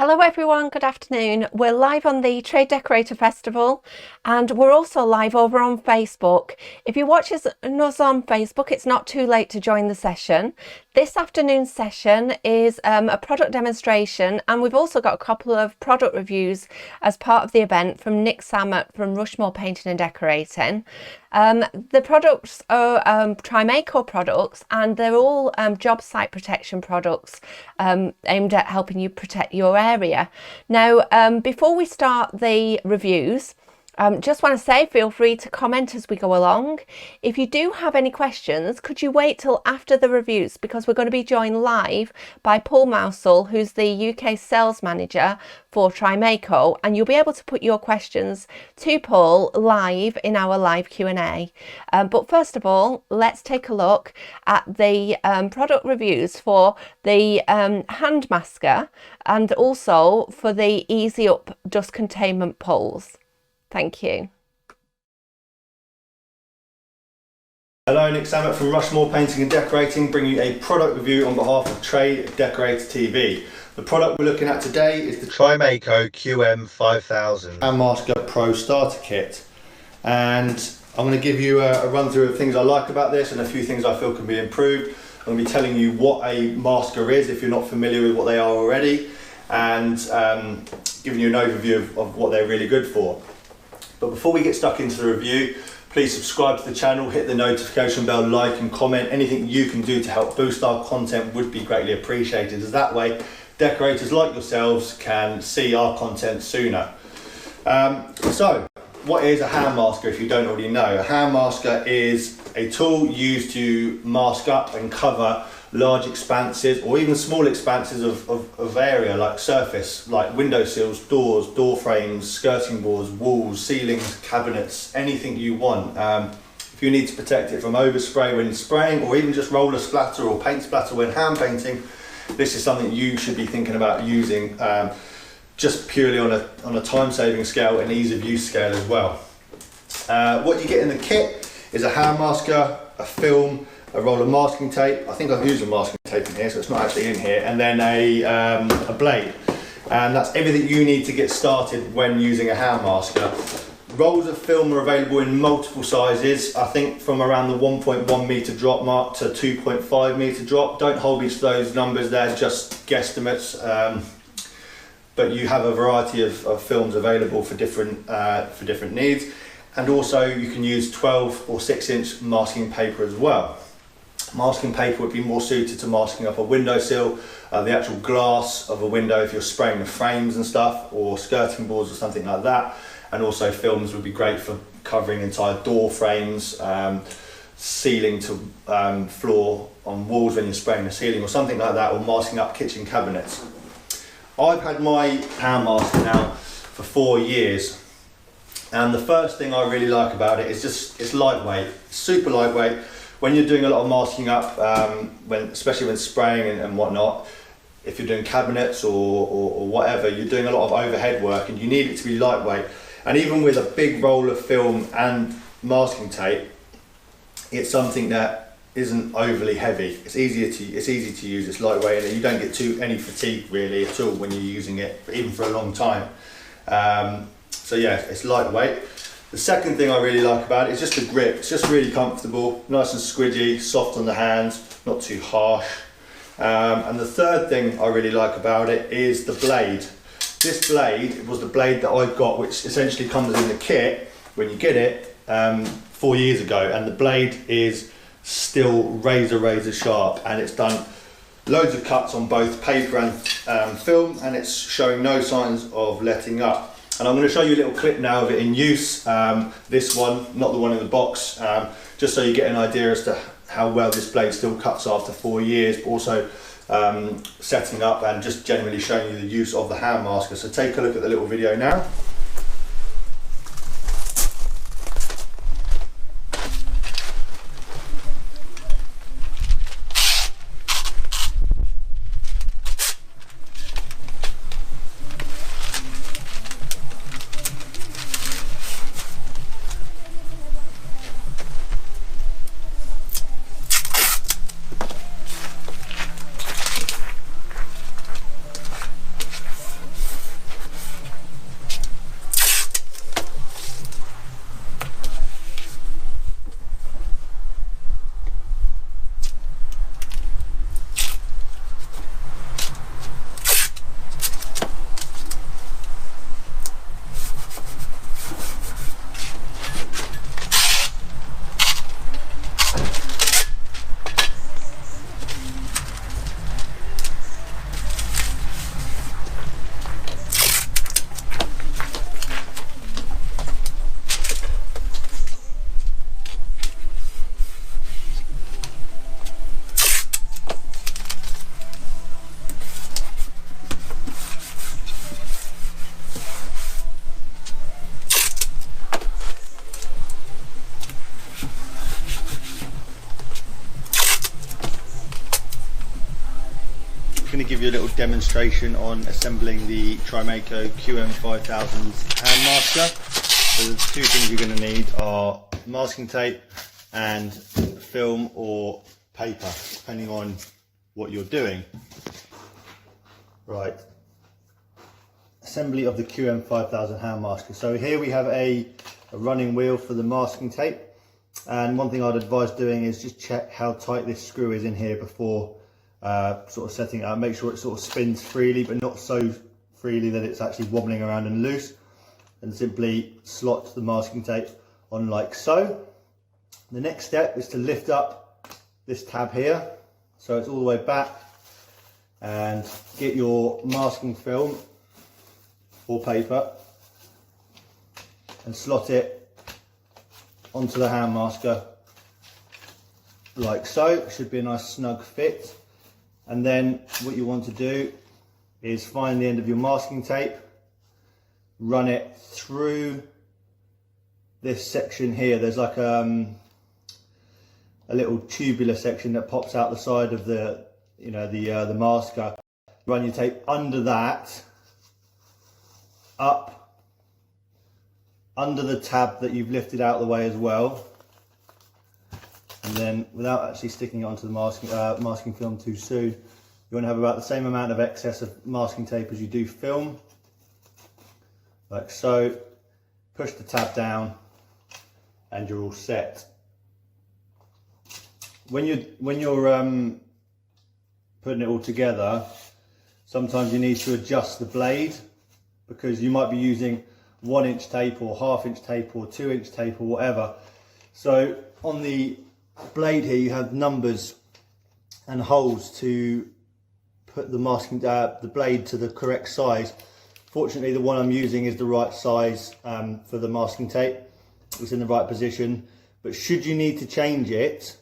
Hello everyone, good afternoon. We're live on the Trade Decorator Festival and we're also live over on Facebook. If you watch us on Facebook, it's not too late to join the session. This afternoon's session is a product demonstration, and we've also got a couple of product reviews as part of the event from Nick Sammett from Rushmore Painting and Decorating. The products are Trimaco products, and they're all Jobsite protection products aimed at helping you protect your area. Now, before we start the reviews, just want to say, feel free to comment as we go along. If you do have any questions, could you wait till after the reviews, because we're going to be joined live by Paul Mousell, who's the UK sales manager for Trimaco, and you'll be able to put your questions to Paul live in our live Q&A. But first of all, let's take a look at the product reviews for the hand masker and also for the Easy Up dust containment poles. Thank you. Hello, Nick Sammett from Rushmore Painting and Decorating, bringing you a product review on behalf of Trade Decorator TV. The product we're looking at today is the Trimaco QM5000 Hand Masker Pro Starter Kit. And I'm going to give you a run through of things I like about this and a few things I feel can be improved. I'm going to be telling you what a masker is if you're not familiar with what they are already, and giving you an overview of what they're really good for. But before we get stuck into the review, please subscribe to the channel, hit the notification bell, like and comment. Anything you can do to help boost our content would be greatly appreciated, as that way decorators like yourselves can see our content sooner. So, what is a hand masker if you don't already know? A hand masker is a tool used to mask up and cover large expanses or even small expanses of area, like surface, like windowsills, doors, door frames, skirting boards, walls, ceilings, cabinets, anything you want. If you need to protect it from overspray when spraying, or even just roller splatter or paint splatter when hand painting, this is something you should be thinking about using, just purely on a time-saving scale and ease of use scale as well. What you get in the kit is a hand masker, a film, a roll of masking tape. I think I've used a masking tape in here, so it's not actually in here, and then a blade. And that's everything you need to get started when using a hand masker. Rolls of film are available in multiple sizes, I think from around the 1.1 metre drop mark to 2.5 metre drop. Don't hold each of those numbers, they're just guesstimates. But you have a variety of films available for different needs. And also you can use 12 or 6-inch masking paper as well. Masking paper would be more suited to masking up a windowsill, the actual glass of a window if you're spraying the frames and stuff, or skirting boards or something like that. And also films would be great for covering entire door frames, ceiling to floor on walls when you're spraying the ceiling or something like that, or masking up kitchen cabinets. I've had my hand masker now for 4 years. And the first thing I really like about it is just it's lightweight, super lightweight. When you're doing a lot of masking up, especially when spraying and whatnot, if you're doing cabinets or whatever, you're doing a lot of overhead work and you need it to be lightweight. And even with a big roll of film and masking tape, it's something that isn't overly heavy. It's easy to use, it's lightweight, and you don't get any fatigue really at all when you're using it, even for a long time. So yeah, it's lightweight. The second thing I really like about it is just the grip. It's just really comfortable, nice and squidgy, soft on the hands, not too harsh. And the third thing I really like about it is the blade. This blade was the blade that I got, which essentially comes in the kit when you get it 4 years ago, and the blade is still razor sharp, and it's done loads of cuts on both paper and film, and it's showing no signs of letting up. And I'm going to show you a little clip now of it in use, this one, not the one in the box, just so you get an idea as to how well this blade still cuts after 4 years, but also setting up and just generally showing you the use of the hand masker. So take a look at the little video now. give you a little demonstration on assembling the Trimaco QM5000 hand masker. So the two things you're going to need are masking tape and film or paper, depending on what you're doing. Right, assembly of the QM5000 hand masker. So here we have a running wheel for the masking tape, and one thing I'd advise doing is just check how tight this screw is in here before sort of setting it up. Make sure it sort of spins freely, but not so freely that it's actually wobbling around and loose, and simply slot the masking tape on like so. The next step is to lift up this tab here so it's all the way back, and get your masking film or paper and slot it onto the hand masker like so. Should be a nice snug fit. And then what you want to do is find the end of your masking tape, run it through this section here. There's like a little tubular section that pops out the side of the the masker. Run your tape under that, up under the tab that you've lifted out of the way as well, and then without actually sticking it onto the masking film too soon, you want to have about the same amount of excess of masking tape as you do film, like so. Push the tab down and you're all set. When you're putting it all together, sometimes you need to adjust the blade, because you might be using 1-inch tape or 1/2-inch tape or 2-inch tape or whatever. So on the blade here you have numbers and holes to put the masking the blade to the correct size. Fortunately, the one I'm using is the right size for the masking tape. It's in the right position, but should you need to change it,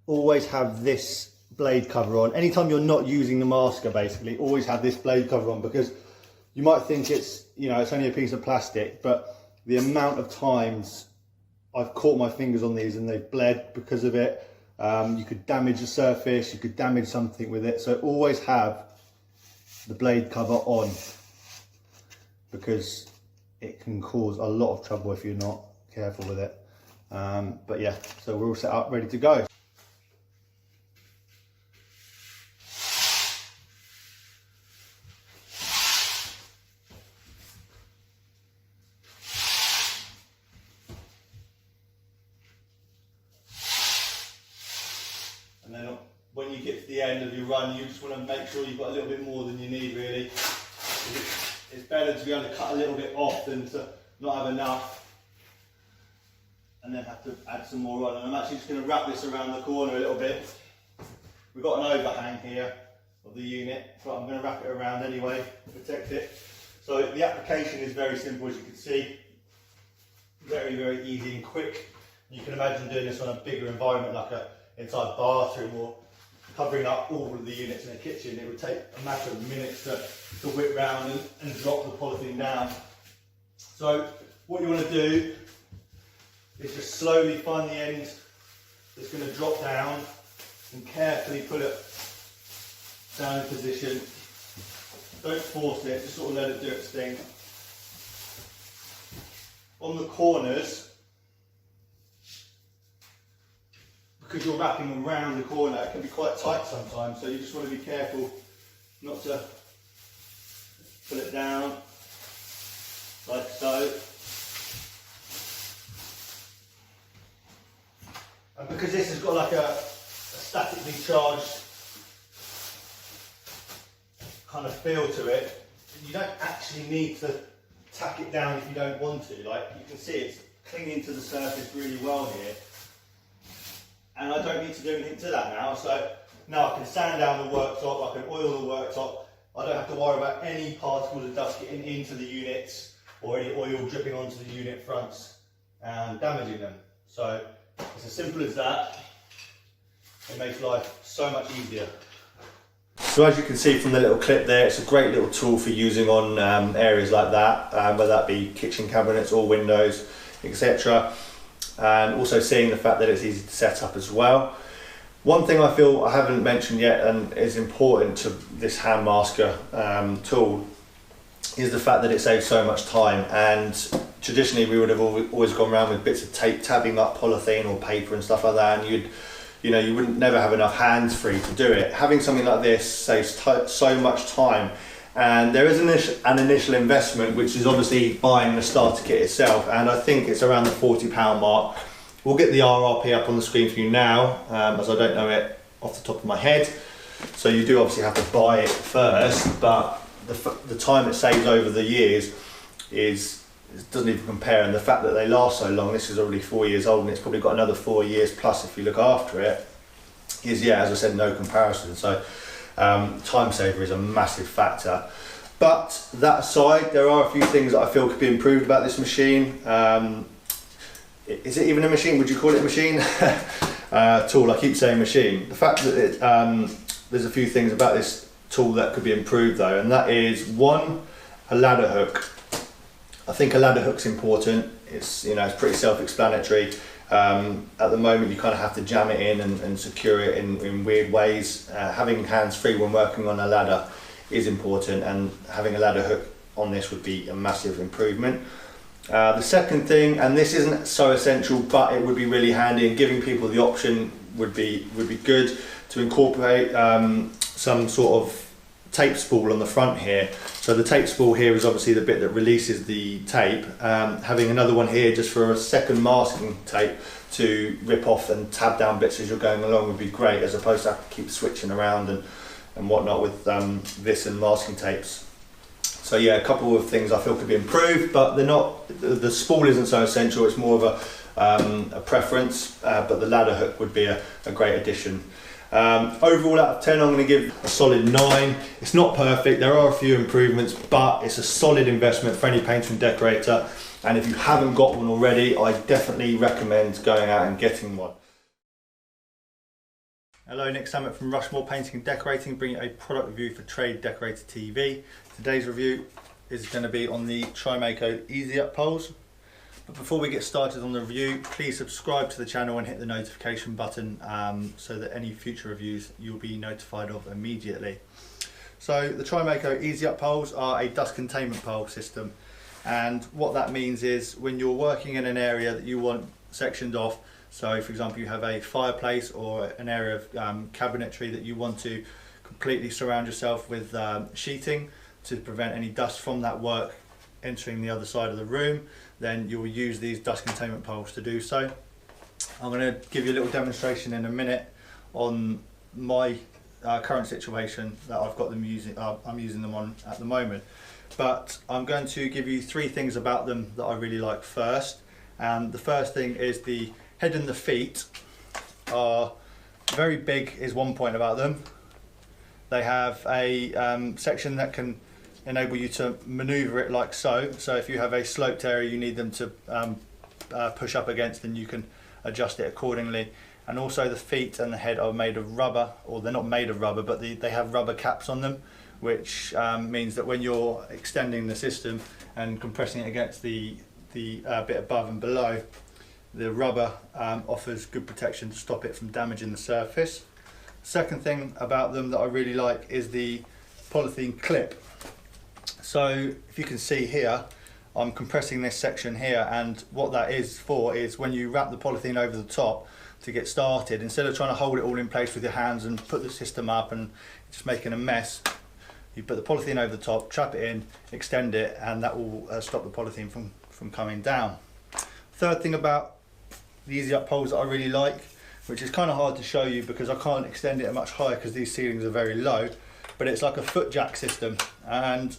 always have this blade cover on. Anytime you're not using the masker, basically always have this blade cover on, because you might think it's it's only a piece of plastic, but the amount of times I've caught my fingers on these and they've bled because of it. You could damage the surface, you could damage something with it, so always have the blade cover on, because it can cause a lot of trouble if you're not careful with it. But yeah, so we're all set up, ready to go. And then when you get to the end of your run, you just want to make sure you've got a little bit more than you need, really. It's better to be able to cut a little bit off than to not have enough and then have to add some more on. And I'm actually just going to wrap this around the corner a little bit. We've got an overhang here of the unit, but I'm going to wrap it around anyway to protect it. So the application is very simple, as you can see. Very, very easy and quick. You can imagine doing this on a bigger environment, like an entire bathroom, or covering up all of the units in a kitchen. It would take a matter of minutes to whip round and drop the polythene down. So what you want to do is just slowly find the end that's going to drop down and carefully put it down in position. Don't force it, just sort of let it do its thing. On the corners, because you're wrapping around the corner, it can be quite tight sometimes, so you just want to be careful not to pull it down like so. And because this has got like a statically charged kind of feel to it, you don't actually need to tack it down if you don't want to. Like you can see, it's clinging to the surface really well here. And I don't need to do anything to that now. So now I can sand down the worktop, I can oil the worktop. I don't have to worry about any particles of dust getting into the units or any oil dripping onto the unit fronts and damaging them. So it's as simple as that. It makes life so much easier. So as you can see from the little clip there, it's a great little tool for using on areas like that, whether that be kitchen cabinets or windows, etc. And also seeing the fact that it's easy to set up as well. One thing I feel I haven't mentioned yet and is important to this hand masker tool is the fact that it saves so much time. And traditionally we would have always gone around with bits of tape tabbing up polythene or paper and stuff like that, and you wouldn't never have enough hands free to do it. Having something like this saves so much time, and there is an initial investment, which is obviously buying the starter kit itself, and I think it's around the £40 mark. We'll get the RRP up on the screen for you now, as I don't know it off the top of my head. So you do obviously have to buy it first, but the time it saves over the years doesn't even compare, and the fact that they last so long, this is already 4 years old and it's probably got another 4 years plus if you look after it, is, yeah, as I said, no comparison. So time saver is a massive factor. But that aside, there are a few things that I feel could be improved about this machine. Is it even a machine? Would you call it a machine? Tool, I keep saying machine. The fact that there's a few things about this tool that could be improved though, and that is one, a ladder hook. I think a ladder hook's important. It's it's pretty self-explanatory. At the moment you kind of have to jam it in and secure it in weird ways. Having hands free when working on a ladder is important, and having a ladder hook on this would be a massive improvement. The second thing, and this isn't so essential but it would be really handy and giving people the option would be good, to incorporate some sort of tape spool on the front here. So the tape spool here is obviously the bit that releases the tape. Having another one here just for a second masking tape to rip off and tab down bits as you're going along would be great, as opposed to have to keep switching around and whatnot with this and masking tapes. So yeah, a couple of things I feel could be improved, but they're not. The spool isn't so essential. It's more of a preference, but the ladder hook would be a great addition. Overall, out of 10, I'm going to give a solid 9. It's not perfect. There are a few improvements, but it's a solid investment for any painter and decorator. And if you haven't got one already, I definitely recommend going out and getting one. Hello, Nick Sammett from Rushmore Painting and Decorating, bringing a product review for Trade Decorator TV. Today's review is going to be on the Trimaco Easy Up poles. But before we get started on the review, please subscribe to the channel and hit the notification button so that any future reviews you'll be notified of immediately. So the Trimaco Easy Up poles are a dust containment pole system, and what that means is when you're working in an area that you want sectioned off, so for example you have a fireplace or an area of cabinetry that you want to completely surround yourself with sheeting to prevent any dust from that work entering the other side of the room, then you will use these dust containment poles to do so. I'm going to give you a little demonstration in a minute on my current situation that I've got them using. I'm using them on at the moment, but I'm going to give you 3 things about them that I really like first. And the first thing is the head and the feet are very big, is one point about them. They have a section that can enable you to maneuver it like so. So if you have a sloped area you need them to push up against, then you can adjust it accordingly. And also the feet and the head are made of rubber, or they're not made of rubber, but they have rubber caps on them, which means that when you're extending the system and compressing it against the bit above and below, the rubber offers good protection to stop it from damaging the surface. Second thing about them that I really like is the polythene clip. So if you can see here, I'm compressing this section here, and what that is for is when you wrap the polythene over the top to get started, instead of trying to hold it all in place with your hands and put the system up and just making a mess, you put the polythene over the top, trap it in, extend it, and that will stop the polythene from coming down. Third thing about the Easy Up poles that I really like, which is kind of hard to show you because I can't extend it much higher because these ceilings are very low, but it's like a foot jack system, and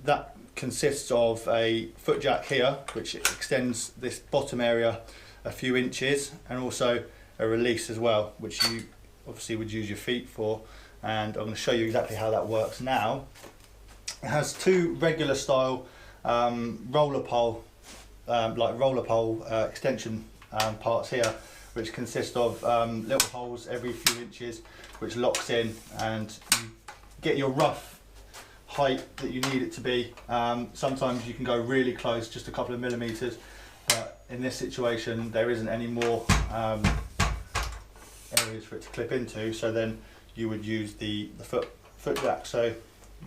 that consists of a foot jack here which extends this bottom area a few inches, and also a release as well, which you obviously would use your feet for, and I'm going to show you exactly how that works now. It has 2 regular style roller pole extension parts here, which consist of little holes every few inches which locks in, and you get your rough height that you need it to be. Sometimes you can go really close, just a couple of millimeters, but in this situation there isn't any more areas for it to clip into. So then you would use the foot jack. So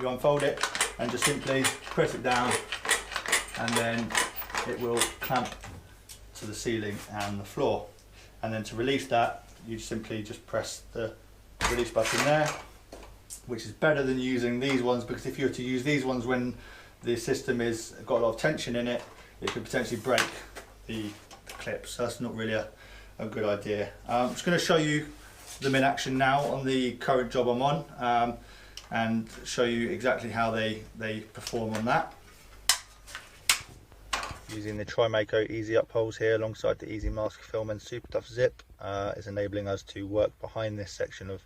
you unfold it and just simply press it down, and then it will clamp to the ceiling and the floor. And then to release that, you simply just press the release button there, which is better than using these ones, because if you were to use these ones when the system is got a lot of tension in it, it could potentially break the clip. So that's not really a good idea. I'm just going to show you them in action now on the current job I'm on, and show you exactly how they perform on that. Using the Trimaco Easy Up poles here alongside the Easy Mask Film and Super Tough Zip is enabling us to work behind this section of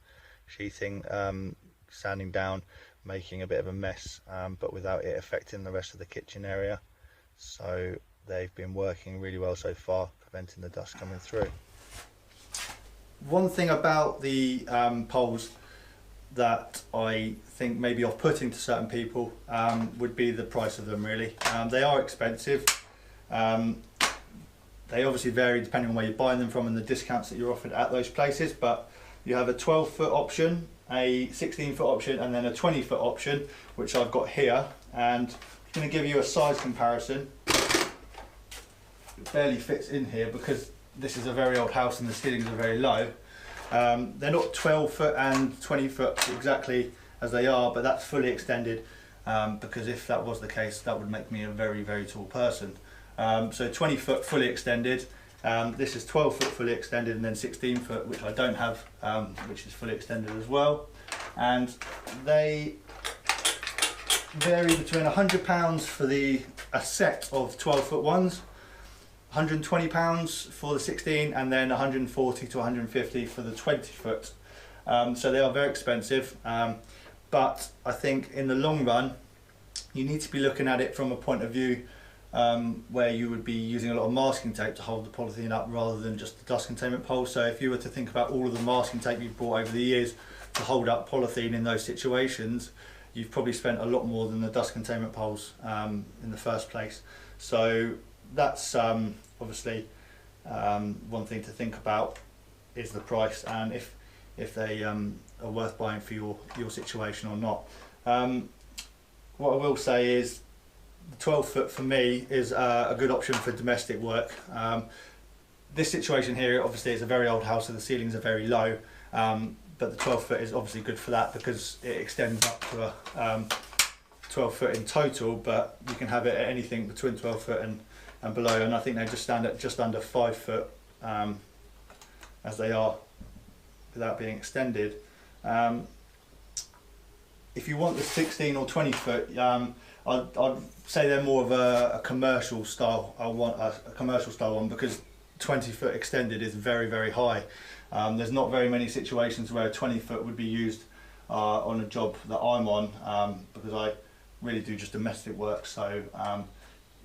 sheathing, sanding down, making a bit of a mess, but without it affecting the rest of the kitchen area. So they've been working really well so far, preventing the dust coming through. One thing about the poles that I think may be off-putting to certain people would be the price of them, really. They are expensive. They obviously vary depending on where you're buying them from and the discounts that you're offered at those places, but you have a 12-foot option, a 16-foot option, and then a 20-foot option, which I've got here. And I'm going to give you a size comparison. It barely fits in here because this is a very old house and the ceilings are very low. They're not 12-foot and 20-foot exactly as they are, but that's fully extended, because if that was the case, that would make me a very, very tall person. So 20-foot fully extended, this is 12-foot fully extended, and then 16-foot, which I don't have, which is fully extended as well. And they vary between £100 for a set of 12-foot ones, £120 for the 16, and then 140 to 150 for the 20-foot. So they are very expensive, but I think in the long run you need to be looking at it from a point of view where you would be using a lot of masking tape to hold the polythene up rather than just the dust containment pole. So if you were to think about all of the masking tape you've bought over the years to hold up polythene in those situations, you've probably spent a lot more than the dust containment poles in the first place. So that's obviously one thing to think about, is the price, and if they are worth buying for your situation or not. What I will say is the 12-foot for me is a good option for domestic work. This situation here, obviously, is a very old house, so the ceilings are very low, but the 12-foot is obviously good for that because it extends up to a 12-foot in total, but you can have it at anything between 12-foot and below, and I think they just stand at just under 5 foot as they are without being extended. If you want the 16 or 20 foot, I'd say they're more of a commercial style. I want a commercial style one, because 20 foot extended is very, very high. There's not very many situations where a 20 foot would be used on a job that I'm on, because I really do just domestic work. So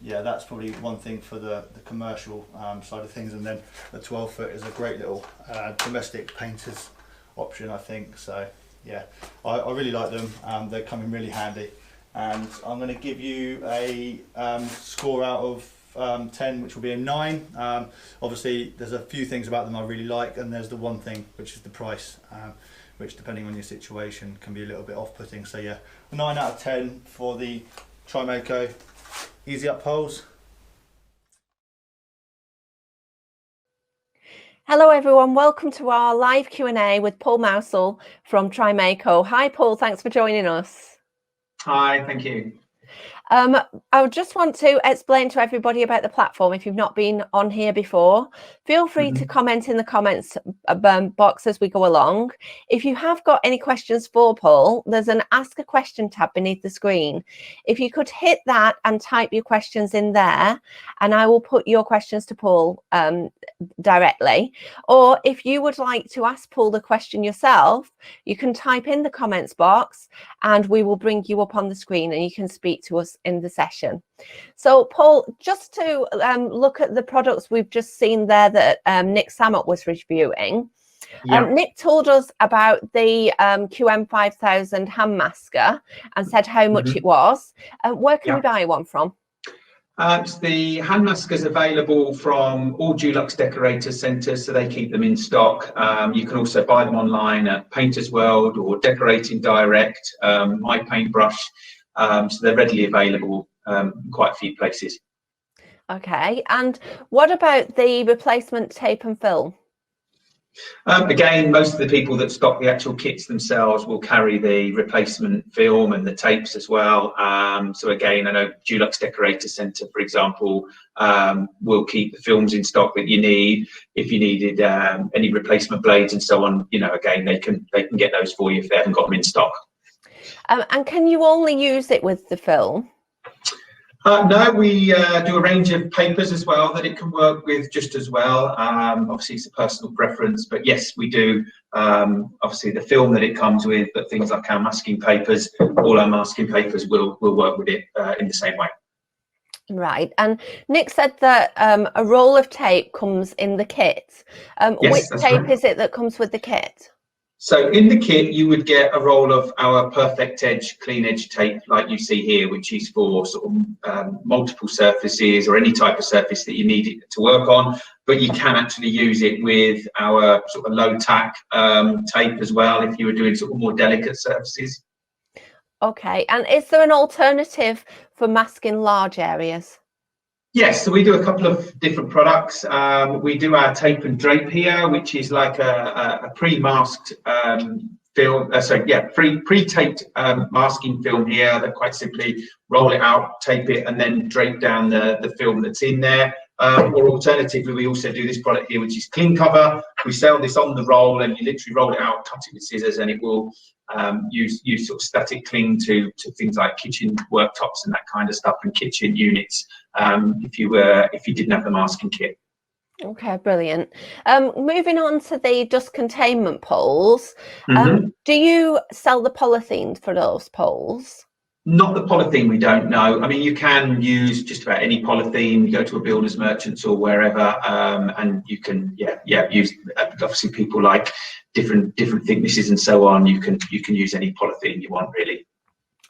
yeah, that's probably one thing for the commercial side of things, and then the 12 foot is a great little domestic painter's option, I think. So yeah, I really like them. They come in really handy, and I'm going to give you a score out of 10, which will be a 9. Obviously there's a few things about them I really like, and there's the one thing, which is the price, which depending on your situation can be a little bit off-putting. So yeah, a 9 out of 10 for the Trimaco Easy Up poles. Hello everyone, welcome to our live Q&A with Paul Mousell from Trimaco. Hi Paul, thanks for joining us. Hi, thank you. I just want to explain to everybody about the platform if you've not been on here before. Feel free to comment in the comments box as we go along. If you have got any questions for Paul, there's an Ask a Question tab beneath the screen. If you could hit that and type your questions in there, and I will put your questions to Paul directly. Or if you would like to ask Paul the question yourself, you can type in the comments box and we will bring you up on the screen and you can speak to us in the session. So Paul, just to look at the products we've just seen there that Nick Sammut was reviewing. Yeah. Nick told us about the QM5000 hand masker and said how much it was. Where can we buy one from? The hand maskers available from all Dulux Decorator centres, so they keep them in stock. You can also buy them online at Painters World or Decorating Direct, My Paintbrush. So they're readily available in quite a few places. Okay, and what about the replacement tape and film? Again, most of the people that stock the actual kits themselves will carry the replacement film and the tapes as well. So again, I know Dulux Decorator Centre, for example, will keep the films in stock that you need. If you needed any replacement blades and so on, you know, again, they can get those for you if they haven't got them in stock. And can you only use it with the film? No, we do a range of papers as well that it can work with just as well. Obviously, it's a personal preference, but yes, we do. Obviously, the film that it comes with, but things like our masking papers, all our masking papers will work with it in the same way. Right, and Nick said that a roll of tape comes in the kit. Yes, which tape right. is it that comes with the kit? So in the kit, you would get a roll of our perfect edge, clean edge tape like you see here, which is for sort of multiple surfaces or any type of surface that you need it to work on. But you can actually use it with our sort of low tack tape as well if you were doing sort of more delicate surfaces. Okay, and is there an alternative for masking large areas? Yes, so we do a couple of different products. We do our tape and drape here, which is like a pre-masked film. Pre-taped masking film here that quite simply roll it out, tape it, and then drape down the film that's in there. Or alternatively, we also do this product here, which is clean cover. We sell this on the roll, and you literally roll it out, cut it with scissors, and it will use sort of static cling to things like kitchen worktops and that kind of stuff, and kitchen units. If you didn't have the masking kit. Okay, brilliant. Moving on to the dust containment poles. Do you sell the polythene for those poles? Not the polythene, we don't know. I mean, you can use just about any polythene. You go to a builder's merchants or wherever, and you can, use. Obviously, people like different thicknesses and so on. You can use any polythene you want, really.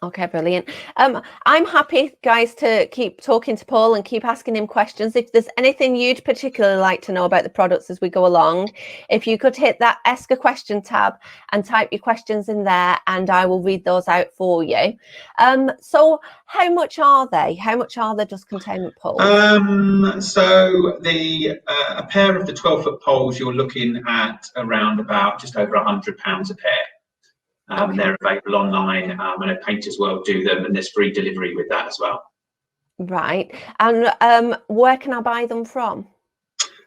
Okay, brilliant. I'm happy, guys, to keep talking to Paul and keep asking him questions. If there's anything you'd particularly like to know about the products as we go along, if you could hit that Ask a Question tab and type your questions in there, and I will read those out for you. So how much are they? How much are the dust containment poles? So a pair of the 12-foot poles, you're looking at around about just over £100 a pair. Okay. They're available online. I know Painters World do them, and there's free delivery with that as well. Right. And where can I buy them from?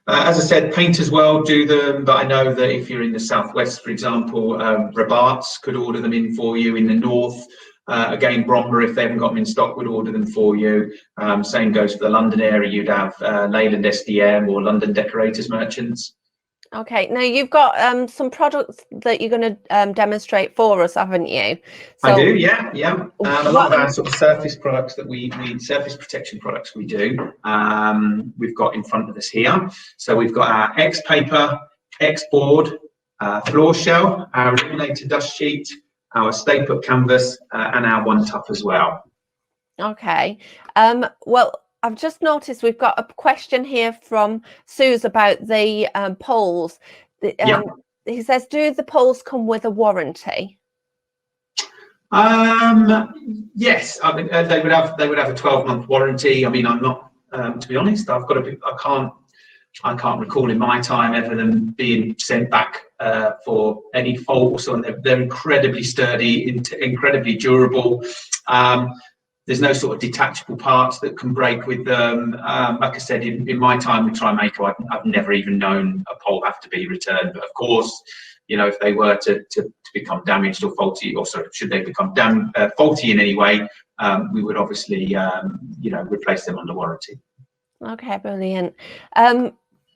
As I said, Painters World do them, but I know that if you're in the southwest, for example, Rabarts could order them in for you. In the north, again, Bromber, if they haven't got them in stock, would order them for you. Same goes for the London area. You'd have Leyland SDM or London Decorators Merchants. Okay, now you've got some products that you're going to demonstrate for us, haven't you? So, I do, yeah. A lot of our sort of surface products that we surface protection products we do, we've got in front of us here. So we've got our X paper, X board, floor shell, our Eliminator dust sheet, our stay put canvas, and our One Tough as well. Okay, well, I've just noticed we've got a question here from Suze about the poles. He says, do the poles come with a warranty? Yes, I mean they would have a 12-month warranty. I mean, I'm not to be honest, I can't recall in my time ever them being sent back for any faults. And they're incredibly sturdy, incredibly durable. There's no sort of detachable parts that can break with them. Like I said, in my time with Trimaco, I've never even known a pole have to be returned. But of course, you know, if they were to become damaged or faulty, or sorry, should they become faulty in any way, we would obviously, replace them under warranty. Okay, brilliant.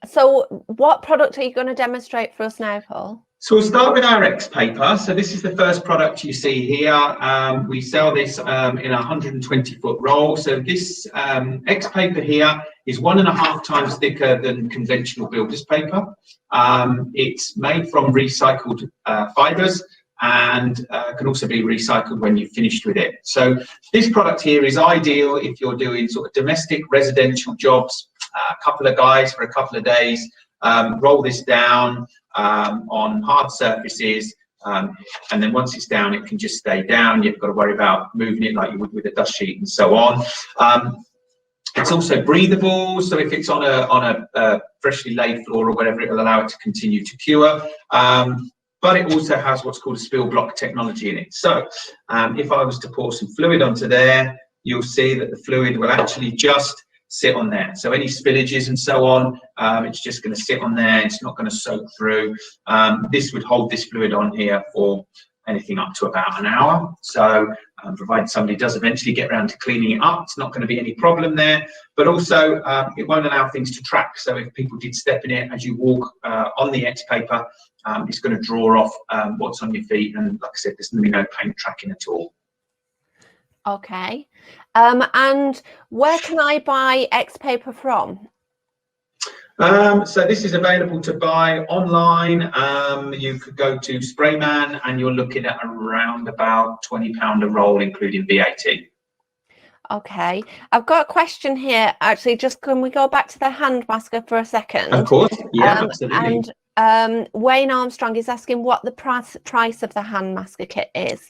So what product are you going to demonstrate for us now, Paul? So we'll start with our X paper. So this is the first product you see here. We sell this in a 120-foot roll. So this X paper here is 1.5 times thicker than conventional builder's paper. It's made from recycled fibres, and can also be recycled when you've finished with it. So this product here is ideal if you're doing sort of domestic residential jobs, a couple of guys for a couple of days. Roll this down on hard surfaces, and then once it's down, it can just stay down. You've got to worry about moving it like you would with a dust sheet and so on. It's also breathable, so if it's on a freshly laid floor or whatever, it will allow it to continue to cure. But it also has what's called a spill block technology in it. So if I was to pour some fluid onto there, you'll see that the fluid will actually just sit on there. So any spillages and so on, it's just going to sit on there. It's not going to soak through. This would hold this fluid on here for anything up to about an hour. So provided somebody does eventually get around to cleaning it up, it's not going to be any problem there. But also it won't allow things to track. So if people did step in it as you walk on the X paper, it's going to draw off what's on your feet. And like I said, there's going to be no paint tracking at all. Okay. And where can I buy X paper from? So this is available to buy online. You could go to Sprayman and you're looking at around about £20 a roll, including VAT. Okay. I've got a question here. Actually, just can we go back to the hand masker for a second? Of course. Yeah, absolutely. And Wayne Armstrong is asking what the price of the hand masker kit is.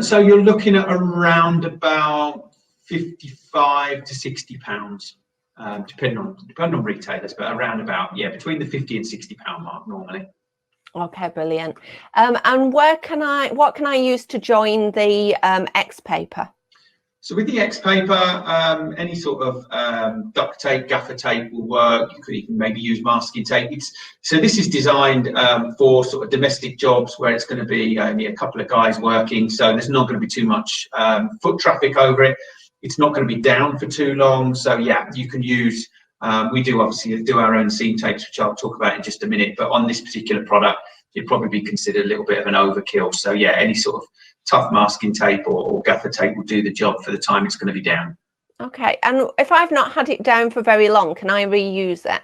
So you're looking at around about £55 to £60. Depending on retailers, but around about, yeah, between the £50 and £60 mark normally. Okay, brilliant. And what can I use to join the X paper? So with the X paper, any sort of duct tape, gaffer tape will work. You could even maybe use masking tape. So this is designed for sort of domestic jobs where it's going to be only a couple of guys working. So there's not going to be too much foot traffic over it. It's not going to be down for too long. So yeah, you can use, we do obviously do our own seam tapes, which I'll talk about in just a minute. But on this particular product, it'd probably be considered a little bit of an overkill. So yeah, any sort of tough masking tape or gaffer tape will do the job for the time it's going to be down. Okay, and if I've not had it down for very long, can I reuse it?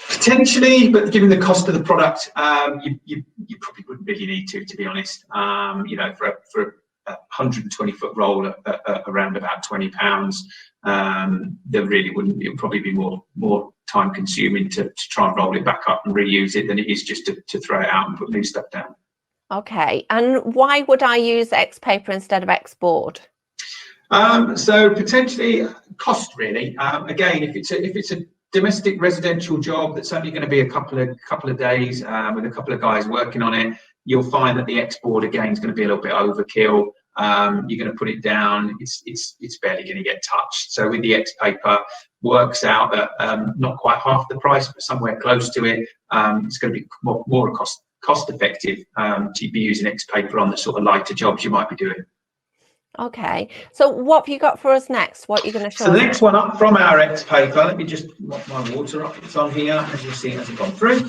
Potentially, but given the cost of the product, you probably wouldn't really need to be honest. You know, for a 120-foot roll around about £20, there really wouldn't. It would probably be more time consuming to try and roll it back up and reuse it than it is just to throw it out and put new stuff down. Okay, and why would I use X paper instead of X board? So potentially cost really. Again, if it's a domestic residential job that's only going to be a couple of days with a couple of guys working on it, you'll find that the X board again is going to be a little bit overkill. You're going to put it down, it's barely going to get touched. So with the X paper, works out at not quite half the price, but somewhere close to it. It's going to be more cost effective to be using X paper on the sort of lighter jobs you might be doing. Okay, so what have you got for us next? What are you going to show us? So the next one up from our X paper, let me just mop my water up. It's on here, as you'll see as I've gone through.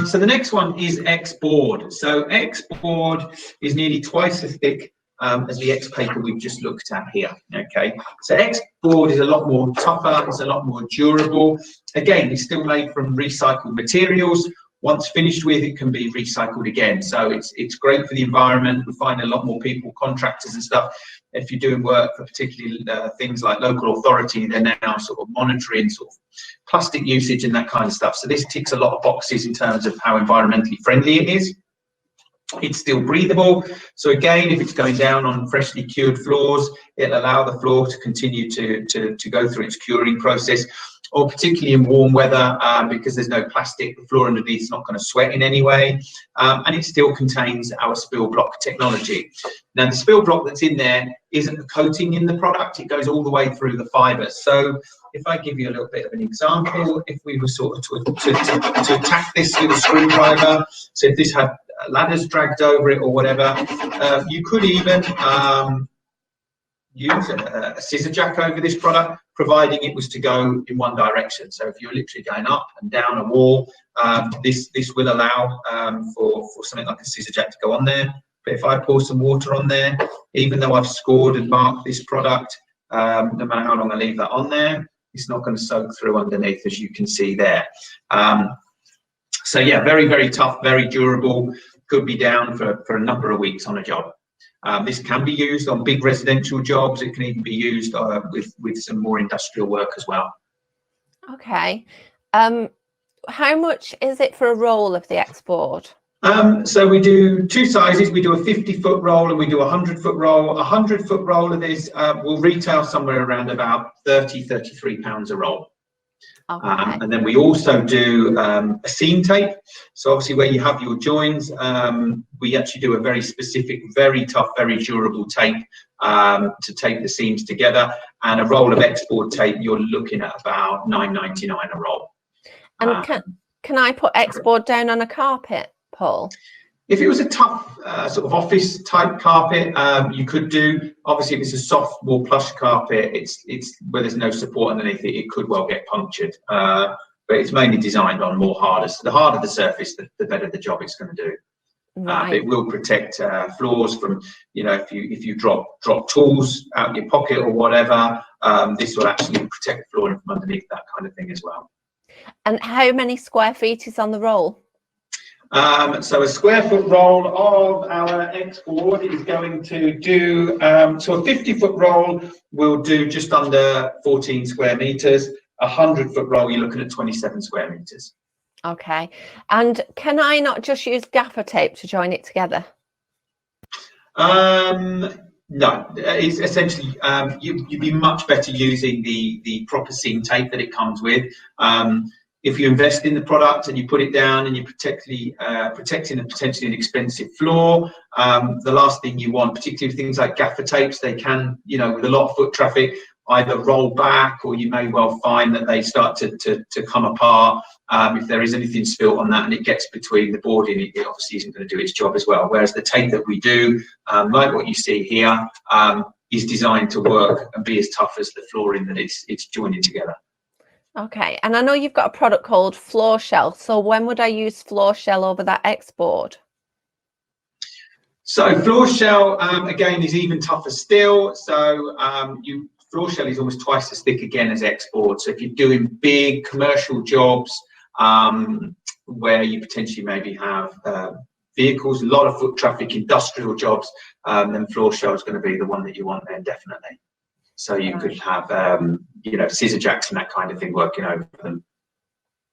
So the next one is X board. So X board is nearly twice as thick as the X paper we've just looked at here. Okay, so X board is a lot more tougher, it's a lot more durable. Again, it's still made from recycled materials. Once finished with, it can be recycled again. So it's great for the environment. We find a lot more people, contractors and stuff, if you're doing work for particularly things like local authority, they're now sort of monitoring sort of plastic usage and that kind of stuff. So this ticks a lot of boxes in terms of how environmentally friendly it is. It's still breathable. So again, if it's going down on freshly cured floors, it'll allow the floor to continue to go through its curing process, or particularly in warm weather, because there's no plastic, the floor underneath is not going to sweat in any way, and it still contains our spill block technology. Now the spill block that's in there isn't a coating in the product, it goes all the way through the fibres. So if I give you a little bit of an example, if we were sort of to attack this with a screwdriver, so if this had ladders dragged over it or whatever, you could even use a scissor jack over this product, providing it was to go in one direction. So if you're literally going up and down a wall, this will allow for something like a scissor jack to go on there. But if I pour some water on there, even though I've scored and marked this product, no matter how long I leave that on there, it's not going to soak through underneath, as you can see there. So yeah, very, very tough, very durable. could be down for a number of weeks on a job. This can be used on big residential jobs. It can even be used with some more industrial work as well. Okay. How much is it for a roll of the export? So we do two sizes. We do a 50-foot roll and we do a 100-foot roll. A 100-foot roll of this will retail somewhere around about £33 a roll. Okay. And then we also do a seam tape. So obviously where you have your joins, we actually do a very specific, very tough, very durable tape to tape the seams together. And a roll of export tape, you're looking at about £9.99 a roll. And can I put export down on a carpet, Paul? If it was a tough sort of office type carpet, you could do. Obviously, if it's a soft, more plush carpet, it's where there's no support underneath it, it could well get punctured. But it's mainly designed on more harder. So the harder the surface, the better the job it's going to do. Right. It will protect floors from, if you drop tools out your pocket or whatever. This will actually protect the flooring from underneath, that kind of thing as well. And how many square feet is on the roll? So a square foot roll of our export is going to do, so a 50-foot roll will do just under 14 square meters. A 100-foot roll, you're looking at 27 square meters. Okay. And can I not just use gaffer tape to join it together? No, it's essentially, you'd be much better using the proper seam tape that it comes with. If you invest in the product and you put it down and you're protecting a potentially an expensive floor, the last thing you want, particularly things like gaffer tapes, they can, with a lot of foot traffic, either roll back, or you may well find that they start to come apart. If there is anything spilt on that and it gets between the boarding, it obviously isn't going to do its job as well. Whereas the tape that we do, like what you see here, is designed to work and be as tough as the flooring that it's joining together. Okay, and I know you've got a product called Floor Shell. So when would I use Floor Shell over that export? So Floor Shell, again, is even tougher still. So Floor Shell is almost twice as thick again as export. So if you're doing big commercial jobs where you potentially maybe have vehicles, a lot of foot traffic, industrial jobs, then Floor Shell is going to be the one that you want then, definitely. So you could have, scissor jacks and that kind of thing working over them.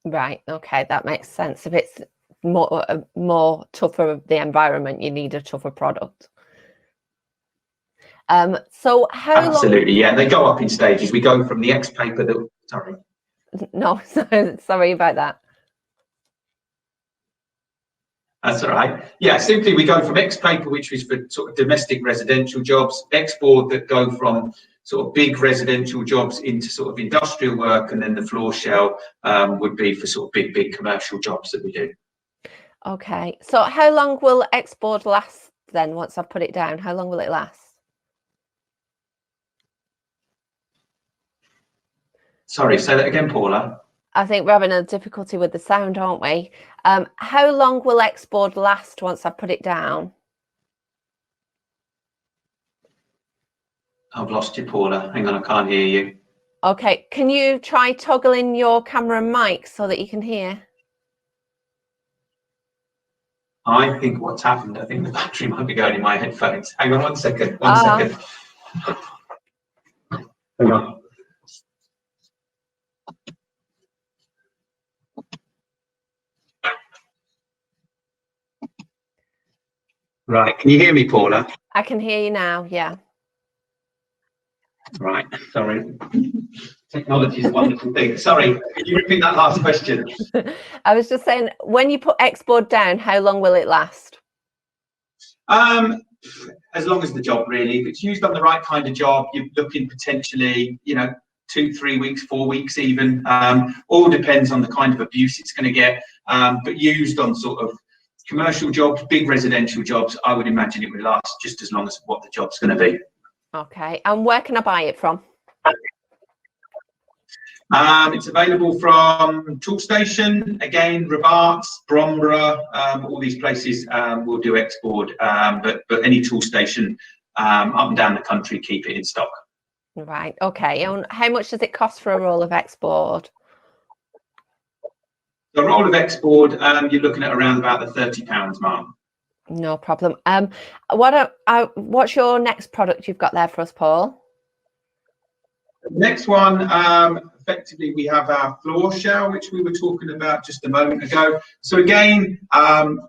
Right. Okay, that makes sense. If it's more tougher of the environment, you need a tougher product. So how Absolutely, long... yeah. They go up in stages. We go from the X paper that. Sorry. No, sorry about that. That's all right. Yeah, simply we go from X paper, which is for sort of domestic residential jobs, export that go from sort of big residential jobs into sort of industrial work, and then the Floor Shell would be for sort of big commercial jobs that we do. Okay, so how long will export last then once I've put it down? How long will it last? Sorry, say that again, Paula. I think we're having a difficulty with the sound, aren't we? How long will export last once I put it down? I've lost you, Paula. Hang on, I can't hear you. Okay, can you try toggling your camera and mic so that you can hear? I think what's happened, I think the battery might be going in my headphones. Hang on one second, one second. Hang on. Right, can you hear me, Paula? I can hear you now, yeah. Right, sorry. Technology is a wonderful thing. Sorry, can you repeat that last question? I was just saying, when you put export down, how long will it last? As long as the job, really. If it's used on the right kind of job, you're looking potentially, 2, 3 weeks, 4 weeks even. All depends on the kind of abuse it's going to get. But used on sort of commercial jobs, big residential jobs, I would imagine it would last just as long as what the job's going to be. Okay, and where can I buy it from? It's available from Toolstation, again, Rabat, Bromborough, all these places will do export, but any Toolstation up and down the country keep it in stock. Right, okay, and how much does it cost for a roll of export? The roll of export, you're looking at around about the £30 mark. No problem. What's your next product you've got there for us, Paul? Next one, effectively, we have our floor shell, which we were talking about just a moment ago. So again,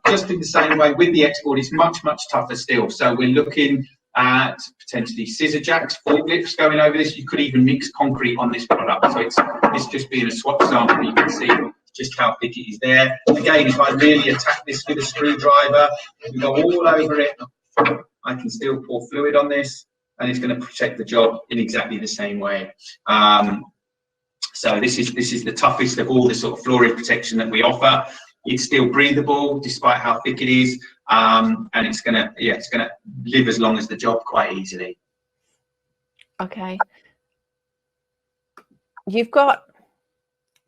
just in the same way with the export, it's much, much tougher still. So we're looking at potentially scissor jacks, forklifts going over this. You could even mix concrete on this product. So it's just being a swatch sample. You can see just how thick it is there. Again, if I really attack this with a screwdriver, we go all over it, I can still pour fluid on this, and it's going to protect the job in exactly the same way. So this is the toughest of all the sort of flooring protection that we offer. It's still breathable despite how thick it is, and it's gonna live as long as the job quite easily. Okay. You've got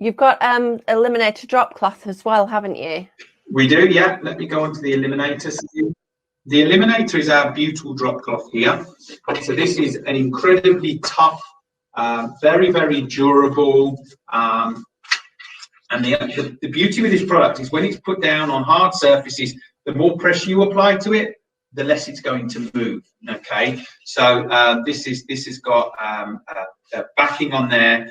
Eliminator drop cloth as well, haven't you? We do, yeah. Let me go on to the Eliminator. The Eliminator is our butyl drop cloth here. So this is an incredibly tough, very, very durable, and the beauty with this product is when it's put down on hard surfaces, the more pressure you apply to it, the less it's going to move. Okay, so this has got a backing on there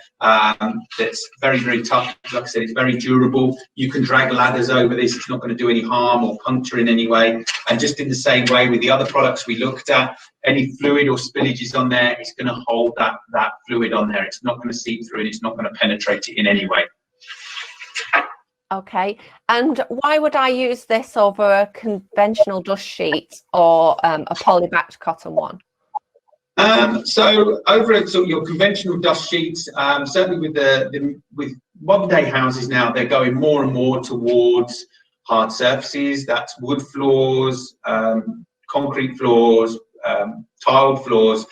that's very, very tough. Like I said, it's very durable. You can drag ladders over this. It's not going to do any harm or puncture in any way. And just in the same way with the other products we looked at, any fluid or spillages on there, it's going to hold that fluid on there. It's not going to seep through and it's not going to penetrate it in any way. Okay, and why would I use this over a conventional dust sheet or a polybacked cotton one? So over so your conventional dust sheets, certainly with modern day houses now, they're going more and more towards hard surfaces. That's wood floors, concrete floors, tiled floors.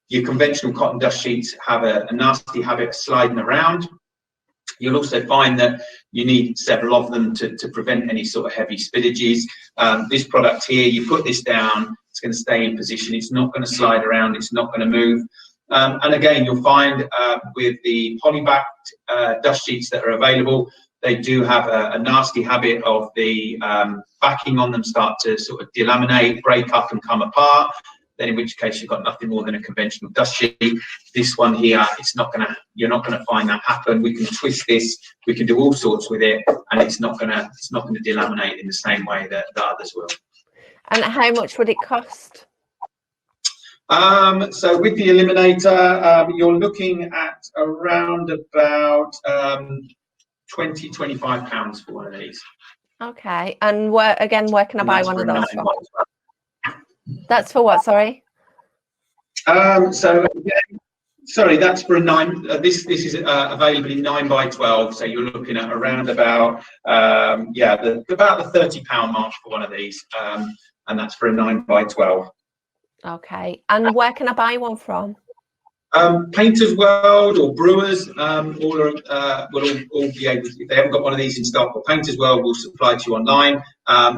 Your conventional cotton dust sheets have a nasty habit of sliding around. You'll also find that you need several of them to prevent any sort of heavy spillages. This product here, you put this down, it's going to stay in position. It's not going to slide around. It's not going to move. And again, you'll find with the polybacked dust sheets that are available, they do have a nasty habit of the backing on them start to sort of delaminate, break up and come apart. Then in which case you've got nothing more than a conventional dust sheet. This one here, you're not gonna find that happen. We can twist this, we can do all sorts with it, and it's not gonna delaminate in the same way that the others will. And how much would it cost? So with the Eliminator, you're looking at around about £20–25 for one of these. Okay, and where can I buy one of those from? That's for what, sorry? So again, sorry, that's for a 9. This is available in 9x12. So you're looking at around about about the £30 mark for one of these, and that's for a 9x12. Okay, and where can I buy one from? Painters World or Brewers, will all be able to, if they haven't got one of these in stock, or Painters World will supply to you online.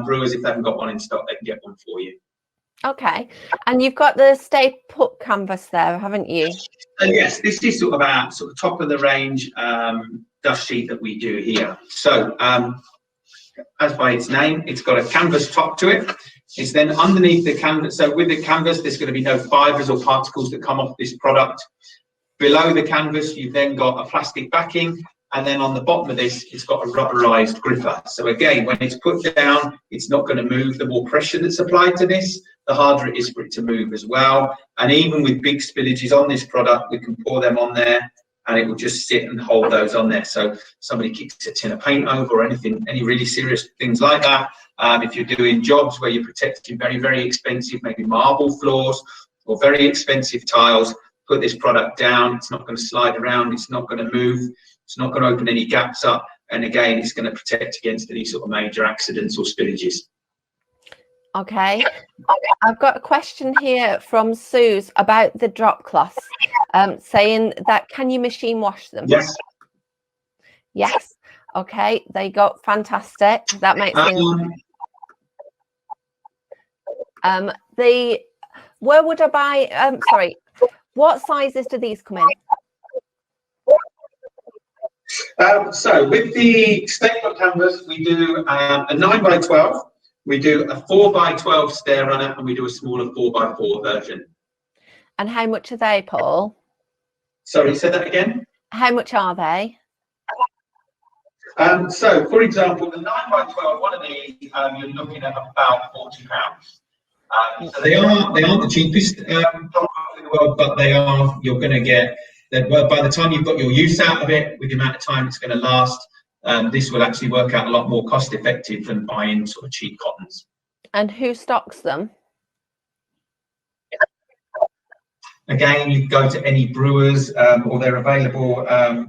Brewers, if they haven't got one in stock, they can get one for you. Okay, and you've got the Stay Put canvas there, haven't you? Yes, this is sort of top of the range dust sheet that we do here. So as by its name, it's got a canvas top to it. It's then underneath the canvas. So with the canvas, there's going to be no fibers or particles that come off this product. Below the canvas, you've then got a plastic backing. And then on the bottom of this, it's got a rubberized gripper. So again, when it's put down, it's not going to move. The more pressure that's applied to this, the harder it is for it to move as well. And even with big spillages on this product, we can pour them on there and it will just sit and hold those on there. So somebody kicks a tin of paint over or anything, any really serious things like that. If you're doing jobs where you're protecting very, very expensive, maybe marble floors or very expensive tiles, put this product down. It's not going to slide around. It's not going to move. It's not going to open any gaps up. And again, it's going to protect against any sort of major accidents or spillages. Okay. I've got a question here from Suze about the drop cloths, saying that can you machine wash them? Yes. Yes. Okay. There you go. Fantastic. That makes sense. Where would I buy? Sorry. What sizes do these come in? So with the statement canvas, we do a 9x12. We do a 4x12 stair runner, and we do a smaller 4x4 version. And how much are they, Paul? Sorry, say that again. How much are they? So, for example, the 9x12, one of these, you're looking at about £40. So they aren't the cheapest drop in the world, but they are. You're going to get that. Well, by the time you've got your use out of it, with the amount of time it's going to last, this will actually work out a lot more cost effective than buying sort of cheap cottons. And who stocks them? Again, you go to any brewers, or they're available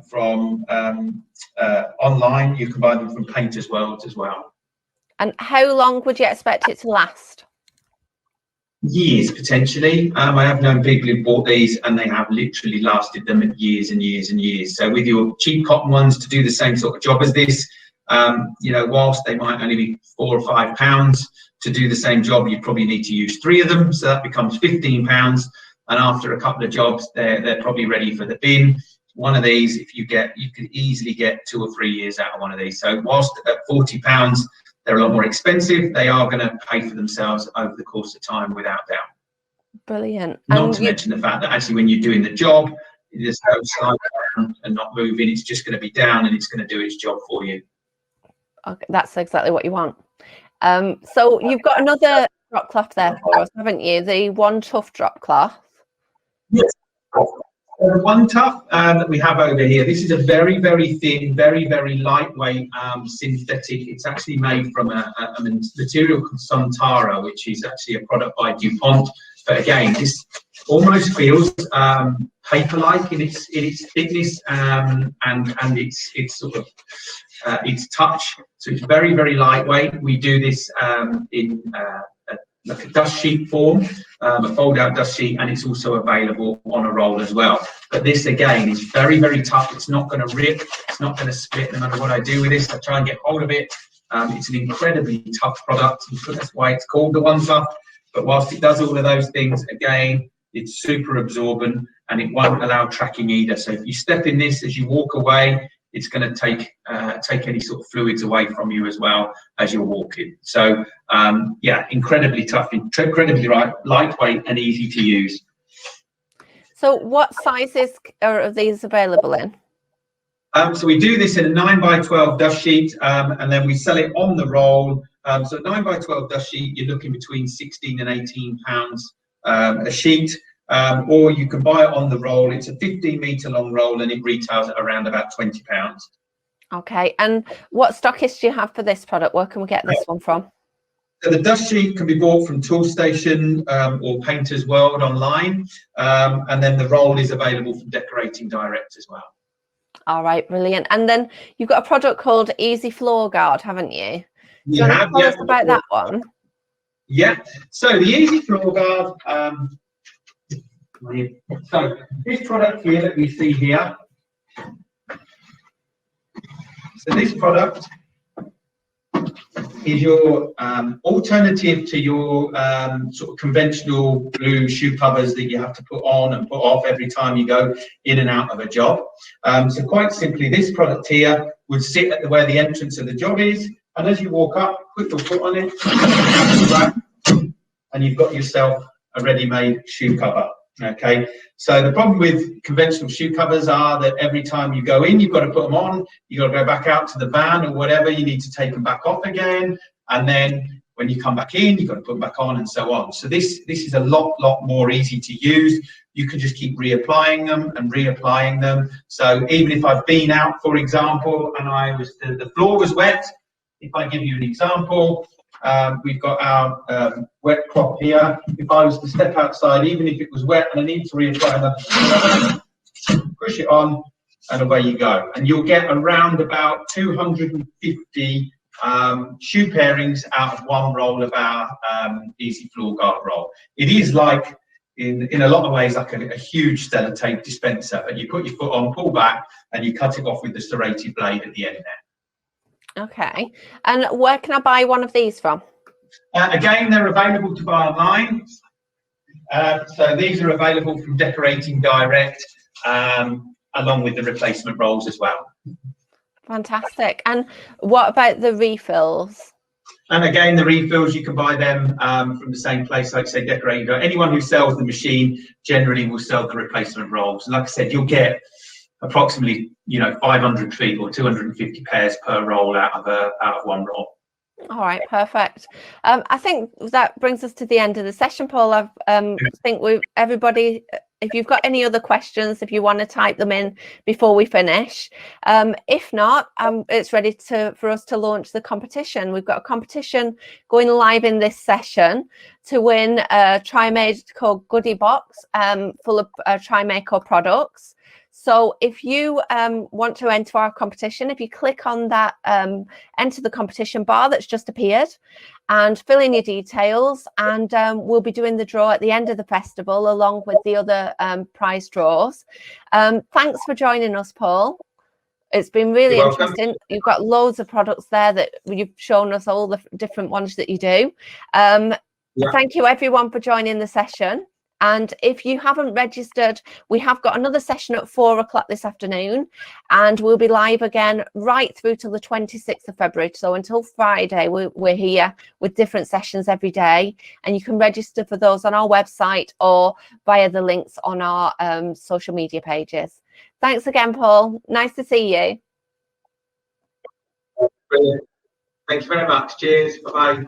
from online. You can buy them from Painters World as well. And how long would you expect it to last? Years, potentially. I have known people who bought these and they have literally lasted them years and years and years. So with your cheap cotton ones, to do the same sort of job as this, you know, whilst they might only be £4 or £5 to do the same job, you probably need to use 3 of them. So that becomes £15. And after a couple of jobs, they're probably ready for the bin. One of these, if you could easily get 2 or 3 years out of one of these. So whilst at £40, they're a lot more expensive, they are going to pay for themselves over the course of time, without doubt. Brilliant. Not to mention the fact that actually when you're doing the job, you just go slide down and not moving. It's just going to be down and it's going to do its job for you. Okay, that's exactly what you want. So you've got another drop cloth there for us, haven't you? The One Tough drop cloth. Yes. The One Tough that we have over here, this is a very, very thin, very, very lightweight synthetic. It's actually made from a material called Sontara, which is actually a product by DuPont. But again, this almost feels paper-like in its thickness and its sort of its touch. So it's very, very lightweight. We do this in like a dust sheet form, a fold-out dust sheet, and it's also available on a roll as well. But this again is very, very tough. It's not going to rip. It's not going to split. No matter what I do with this, I try and get hold of it. It's an incredibly tough product. That's why it's called the One Tough. But whilst it does all of those things, again, it's super absorbent and it won't allow tracking either. So if you step in this as you walk away, it's going to take any sort of fluids away from you as well as you're walking. So yeah, incredibly tough, incredibly lightweight and easy to use. So what sizes are these available in? So we do this in a 9x12 dust sheet, and then we sell it on the roll. So 9x12 dust sheet, you're looking between 16 and 18 pounds a sheet. Or you can buy it on the roll. It's a 15-metre long roll and it retails at around about £20. Okay, and what stockist do you have for this product? Where can we get this one from? So the dust sheet can be bought from Toolstation or Painters World online, and then the roll is available from Decorating Direct as well. All right, brilliant. And then you've got a product called Easy Floor Guard, haven't you? Do you want to tell us about that one? Yeah, so the Easy Floor Guard, so this product here that we see here, so this product is your alternative to your sort of conventional blue shoe covers that you have to put on and put off every time you go in and out of a job. So quite simply, this product here would sit at where the entrance of the job is, and as you walk up, put your foot on it, and you've got yourself a ready-made shoe cover. Okay, so the problem with conventional shoe covers are that every time you go in, you've got to put them on, you've got to go back out to the van or whatever, you need to take them back off again, and then when you come back in, you've got to put them back on, and so on. So this is a lot more easy to use. You can just keep reapplying them and reapplying them. So even if I've been out, for example, and the floor was wet, if I give you an example, we've got our wet crop here. If I was to step outside, even if it was wet and I need to reapply, push it on and away you go. And you'll get around about 250 shoe pairings out of one roll of our Easy Floor Guard roll. It is like, in a lot of ways, like a huge sellotape dispenser, but you put your foot on, pull back, and you cut it off with the serrated blade at the end there. Okay, and where can I buy one of these from? Again, they're available to buy online. So these are available from Decorating Direct, along with the replacement rolls as well. Fantastic. And what about the refills? And again, the refills, you can buy them from the same place, like say Decorator. Anyone who sells the machine generally will sell the replacement rolls. And like I said, you'll get approximately 500 feet or 250 pairs per roll out of one roll. All right, perfect. I think that brings us to the end of the session, Paul. I think everybody, if you've got any other questions, if you want to type them in before we finish. If not, it's ready for us to launch the competition. We've got a competition going live in this session to win a Trimaco goodie box full of Trimaco products. So if you want to enter our competition, if you click on that enter the competition bar that's just appeared and fill in your details, and we'll be doing the draw at the end of the festival along with the other prize draws. Thanks for joining us, Paul. It's been really interesting. You've got loads of products there that you've shown us, all the different ones that you do. Thank you everyone for joining the session. And if you haven't registered, we have got another session at 4 o'clock this afternoon, and we'll be live again right through to the 26th of February. So until Friday, we're here with different sessions every day, and you can register for those on our website or via the links on our social media pages. Thanks again, Paul. Nice to see you. Brilliant. Thank you very much. Cheers. Bye-bye.